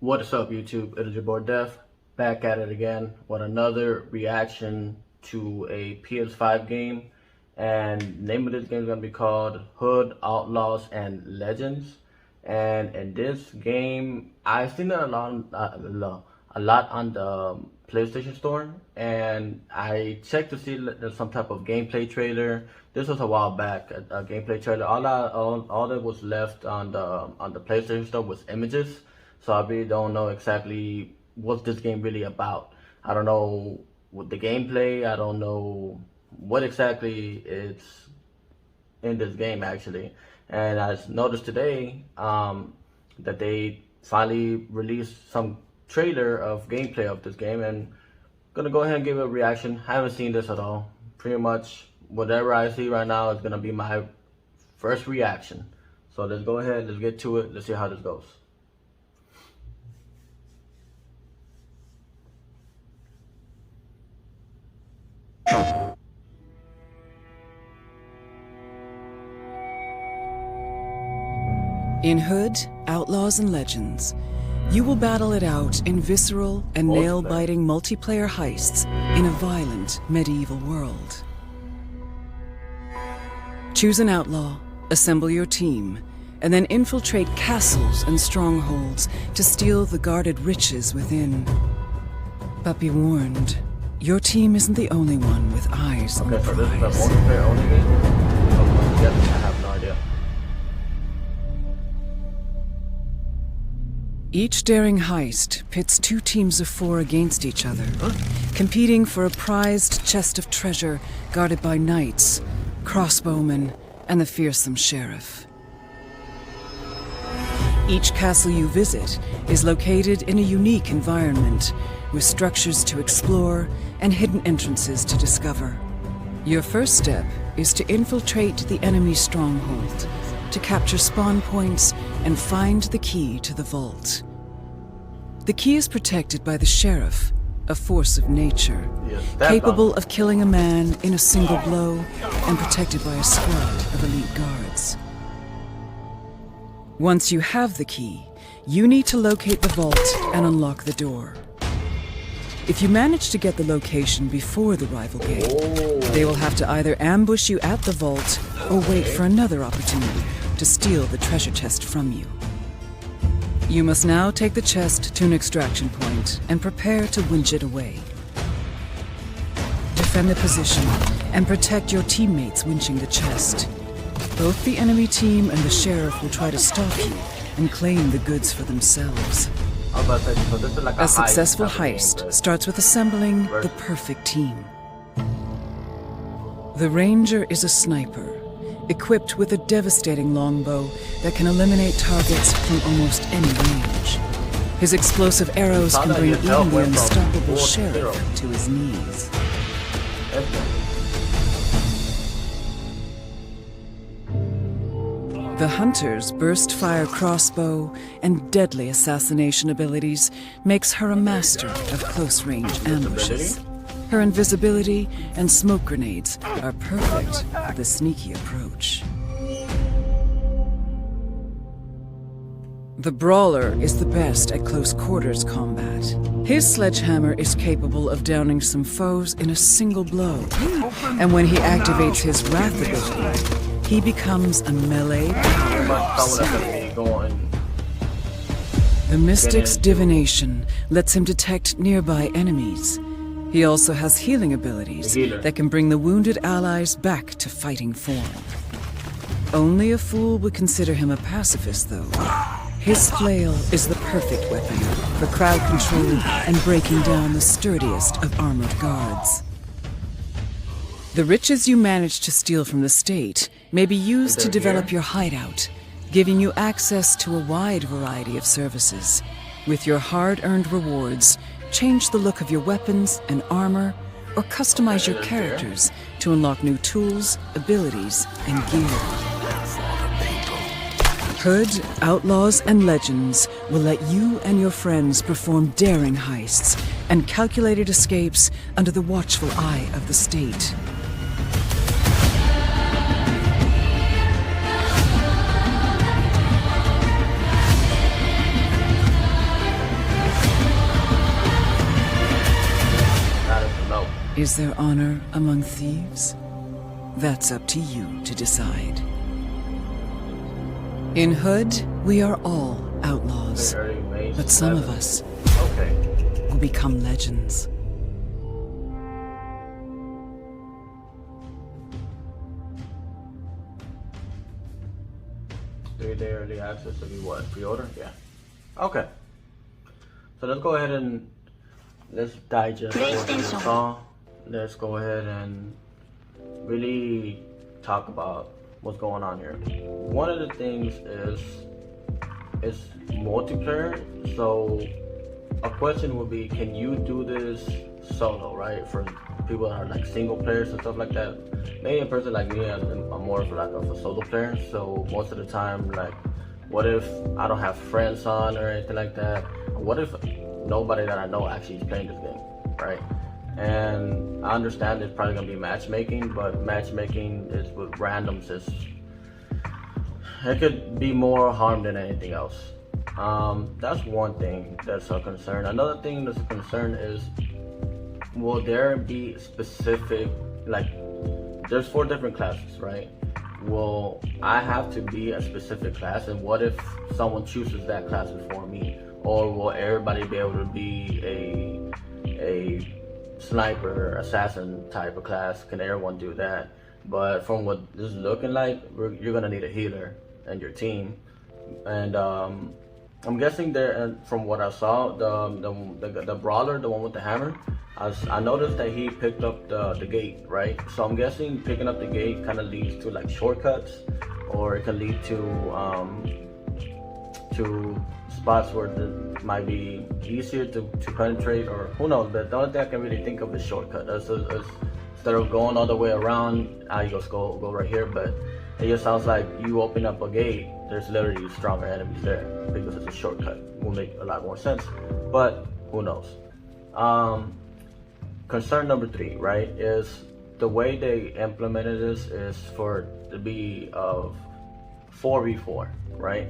What is up, YouTube? It is your boy Def, back at it again with another reaction to a PS5 game. And the name of this game is going to be called Hood, Outlaws, and Legends. And in this game, I've seen it a lot on the PlayStation Store, and I checked to see there's some type of gameplay trailer. This was a while back, a gameplay trailer. All that was left on the PlayStation Store was images. So I really don't know exactly what this game really about. I don't know what the gameplay. I don't know what exactly it's in this game actually. And I noticed today that they finally released some trailer of gameplay of this game, and gonna go ahead and give it a reaction. I haven't seen this at all. Pretty much whatever I see right now is gonna be my first reaction. So let's go ahead, let's get to it, let's see how this goes. In Hood, Outlaws, and Legends, you will battle it out in visceral and nail-biting multiplayer heists in a violent medieval world. Choose an outlaw, assemble your team, and then infiltrate castles and strongholds to steal the guarded riches within. But be warned, your team isn't the only one with eyes on the prize. So this is a multiplayer only game? I have no idea. Each daring heist pits two teams of 4 against each other, competing for a prized chest of treasure guarded by knights, crossbowmen, and the fearsome sheriff. Each castle you visit is located in a unique environment, with structures to explore and hidden entrances to discover. Your first step is to infiltrate the enemy stronghold, to capture spawn points and find the key to the vault. The key is protected by the sheriff, a force of nature, capable of killing a man in a single blow and protected by a squad of elite guards. Once you have the key, you need to locate the vault and unlock the door. If you manage to get the location before the rival gang, they will have to either ambush you at the vault or wait for another opportunity to steal the treasure chest from you. You must now take the chest to an extraction point and prepare to winch it away. Defend the position and protect your teammates winching the chest. Both the enemy team and the sheriff will try to stop you and claim the goods for themselves. A successful heist starts with assembling the perfect team. The Ranger is a sniper, equipped with a devastating longbow that can eliminate targets from almost any range. His explosive arrows can bring even the unstoppable sheriff to his knees. The Hunter's burst-fire crossbow and deadly assassination abilities makes her a master of close-range ambushes. Her invisibility and smoke grenades are perfect for the sneaky approach. The Brawler is the best at close-quarters combat. His sledgehammer is capable of downing some foes in a single blow, and when he activates his Wrath ability, he becomes a melee powerhouse. The Mystic's divination lets him detect nearby enemies. He also has healing abilities that can bring the wounded allies back to fighting form. Only a fool would consider him a pacifist, though. His flail is the perfect weapon for crowd control and breaking down the sturdiest of armored guards. The riches you manage to steal from the state may be used to develop your hideout, giving you access to a wide variety of services. With your hard-earned rewards, change the look of your weapons and armor, or customize your characters to unlock new tools, abilities, and gear. Hood, Outlaws, and Legends will let you and your friends perform daring heists and calculated escapes under the watchful eye of the state. Is there honor among thieves? That's up to you to decide. In Hood, we are all outlaws, but some of us will become legends. Day early access to be what? Pre-order? Yeah. Okay. So let's go ahead and let's digest what we saw. Let's go ahead and really talk about what's going on here. One of the things is it's multiplayer. So a question would be, can you do this solo, right? For people that are like single players and stuff like that. Maybe a person like me, I'm more of like a solo player. So most of the time, like, what if I don't have friends on or anything like that? What if nobody that I know actually is playing this game, right? And I understand it's probably gonna be matchmaking, but matchmaking is with randoms. It could be more harm than anything else. That's one thing that's a concern. Another thing that's a concern is, will there be specific, like, there's 4 different classes, right? Will I have to be a specific class, and what if someone chooses that class before me? Or will everybody be able to be a sniper, assassin type of class? Can everyone do that? But from what this is looking like, you're gonna need a healer and your team. And I'm guessing there, from what I saw, the brawler, the one with the hammer, I noticed that he picked up the gate, right? So I'm guessing picking up the gate kind of leads to like shortcuts, or it can lead to spots where it might be easier to penetrate, or who knows. But the only thing I can really think of is shortcut. Instead of going all the way around, you just go right here. But it just sounds like you open up a gate, there's literally stronger enemies there because it's a shortcut. Will make a lot more sense, but who knows. Concern number 3, right, is the way they implemented this is for it to be of 4v4, right?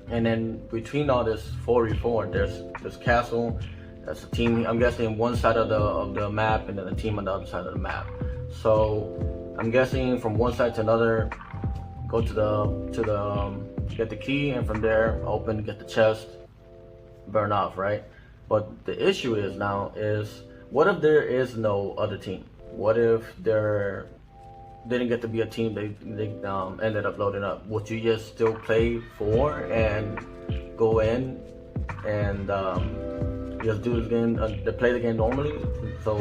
And then between all this 4v4, there's this castle, that's a team. I'm guessing one side of the map, and then a team on the other side of the map. So I'm guessing from one side to another, go to the get the key, and from there open, get the chest, burn off, right? But the issue is now is, what if there is no other team? What if there didn't get to be a team, they ended up loading up? Would you just still play 4 and go in and just do this game, play the game normally? So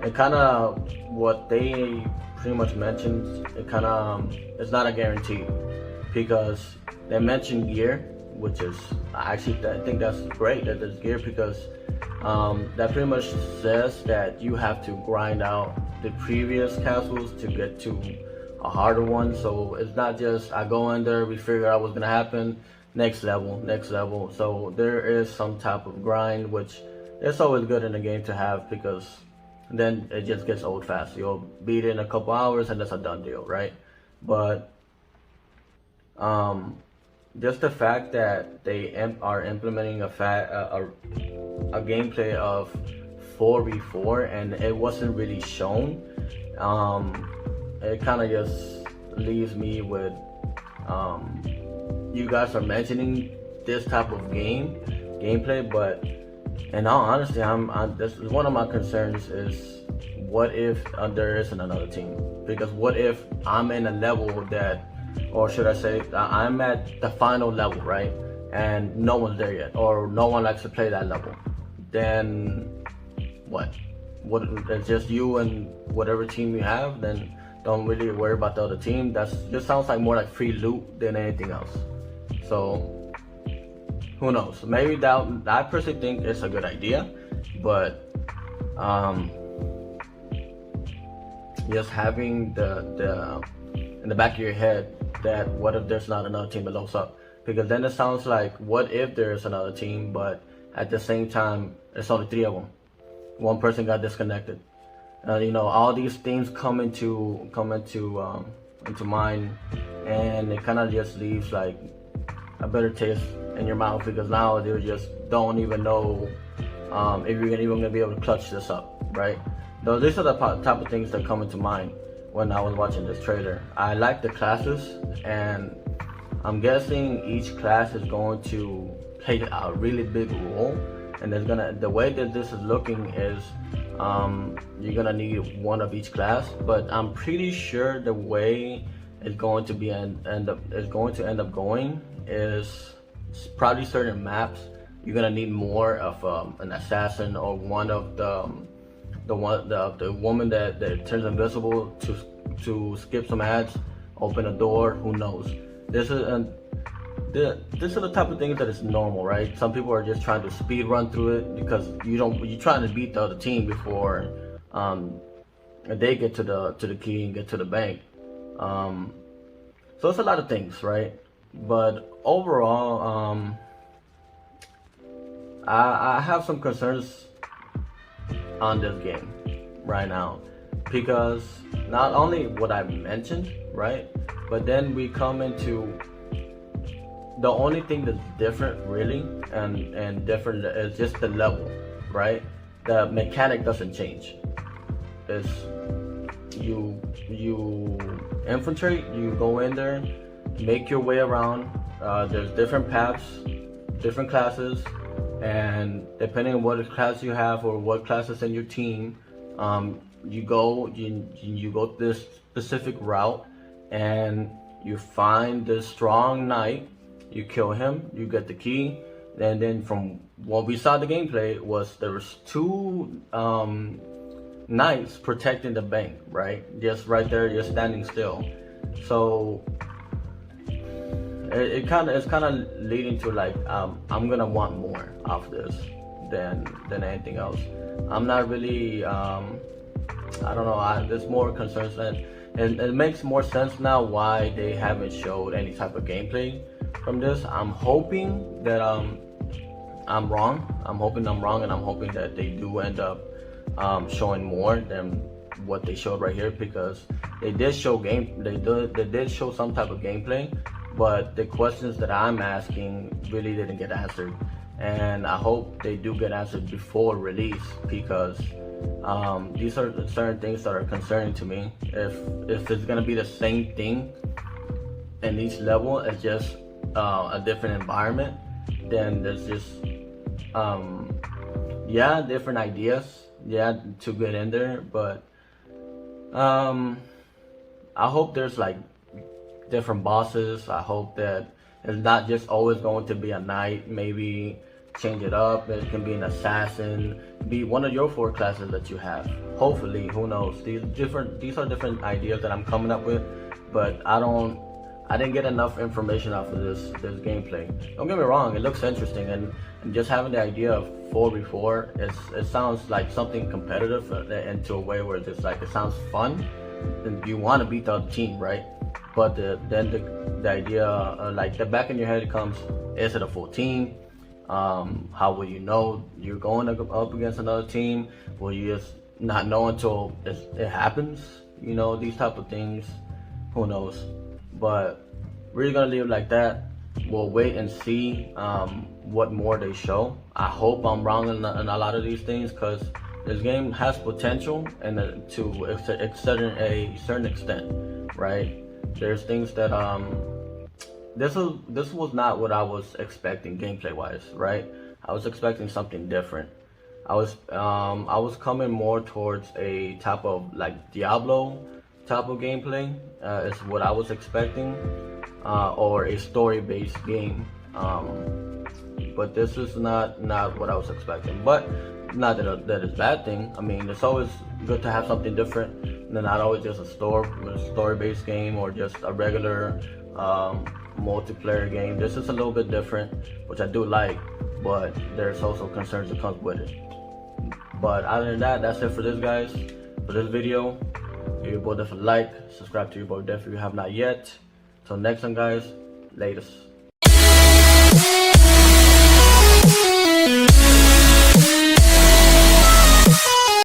it kind of, what they pretty much mentioned, it kind of, it's not a guarantee, because they mentioned gear, which is, I think that's great that there's gear, because that pretty much says that you have to grind out the previous castles to get to a harder one. So it's not just I go in there, we figure out what's gonna happen, next level. So there is some type of grind, which it's always good in a game to have, because then it just gets old fast. You'll beat it in a couple hours and that's a done deal, right? But just the fact that they are implementing a gameplay of 4v4 and it wasn't really shown, it kind of just leaves me with, you guys are mentioning this type of gameplay, but in all honesty, this is one of my concerns, is what if there isn't another team? Because what if I'm in a level that, or should I say, I'm at the final level, right? And no one's there yet, or no one likes to play that level. Then what? It's just you and whatever team you have, then don't really worry about the other team. That just sounds like more like free loot than anything else. So who knows? Maybe I personally think it's a good idea, but just having the in the back of your head that what if there's not another team that loads up? Because then it sounds like, what if there's another team, but at the same time it's only 3 of them. One person got disconnected. All these things come into mind, and it kind of just leaves like a bitter taste in your mouth, because now they just don't even know if you're even gonna be able to clutch this up, right? Though these are the type of things that come into mind when I was watching this trailer. I like the classes, and I'm guessing each class is going to play a really big role. And the way that this is looking is you're gonna need one of each class, but I'm pretty sure the way it's going to end up going is probably certain maps you're gonna need more of an assassin or one of the woman that turns invisible to skip some ads, open a door. Who knows? This is the type of things that is normal, right? Some people are just trying to speed run through it because you're trying to beat the other team before they get to the key and get to the bank. So it's a lot of things, right? But overall, I have some concerns on this game right now, because not only what I mentioned, right, but then we come into the only thing that's different really and different is just the level, right? The mechanic doesn't change. It's you infiltrate, you go in there, make your way around. There's different paths, different classes, and depending on what class you have or what class is in your team, you go this specific route, and you find this strong knight. You kill him, you get the key, and then from what we saw the gameplay there was two knights protecting the bank, right? Just right there, just standing still. So it's kind of leading to like I'm gonna want more of this than anything else. I'm not really I don't know. There's more concerns, and it makes more sense now why they haven't showed any type of gameplay from this. I'm hoping that I'm wrong. I'm hoping I'm wrong, and I'm hoping that they do end up showing more than what they showed right here, because they did show some type of gameplay, but the questions that I'm asking really didn't get answered, and I hope they do get answered before release, because these are certain things that are concerning to me. If it's gonna be the same thing in each level, it's just a different environment, then there's just different ideas to get in there, but I hope there's like different bosses. I hope that it's not just always going to be a knight. Maybe change it up. It can be an assassin, be one of your 4 classes that you have. Hopefully, who knows? These are different ideas that I'm coming up with, but I didn't get enough information off of this gameplay. Don't get me wrong, it looks interesting, and just having the idea of 4v4, it sounds like something competitive into a way where it's like, it sounds fun, and you want to beat the other team, right? But then the idea, like the back in your head comes, is it a full team? How will you know you're going up against another team? Will you just not know until it happens? You know, these type of things, who knows? But we're gonna leave it like that. We'll wait and see what more they show. I hope I'm wrong in a lot of these things, because this game has potential, and to a certain extent, right? There's things that this was not what I was expecting gameplay wise, right? I was expecting something different. I was coming more towards a type of like Diablo type of gameplay, is what I was expecting, or a story-based game. But this is not what I was expecting. But not that it's a bad thing. I mean, it's always good to have something different, and not always just a story-based game or just a regular multiplayer game. This is a little bit different, which I do like, but there's also concerns that comes with it. But other than that, that's it for this, guys. For this video, give your boy Def a like, subscribe to your boy Def if you have not yet. Till next time, guys, latest.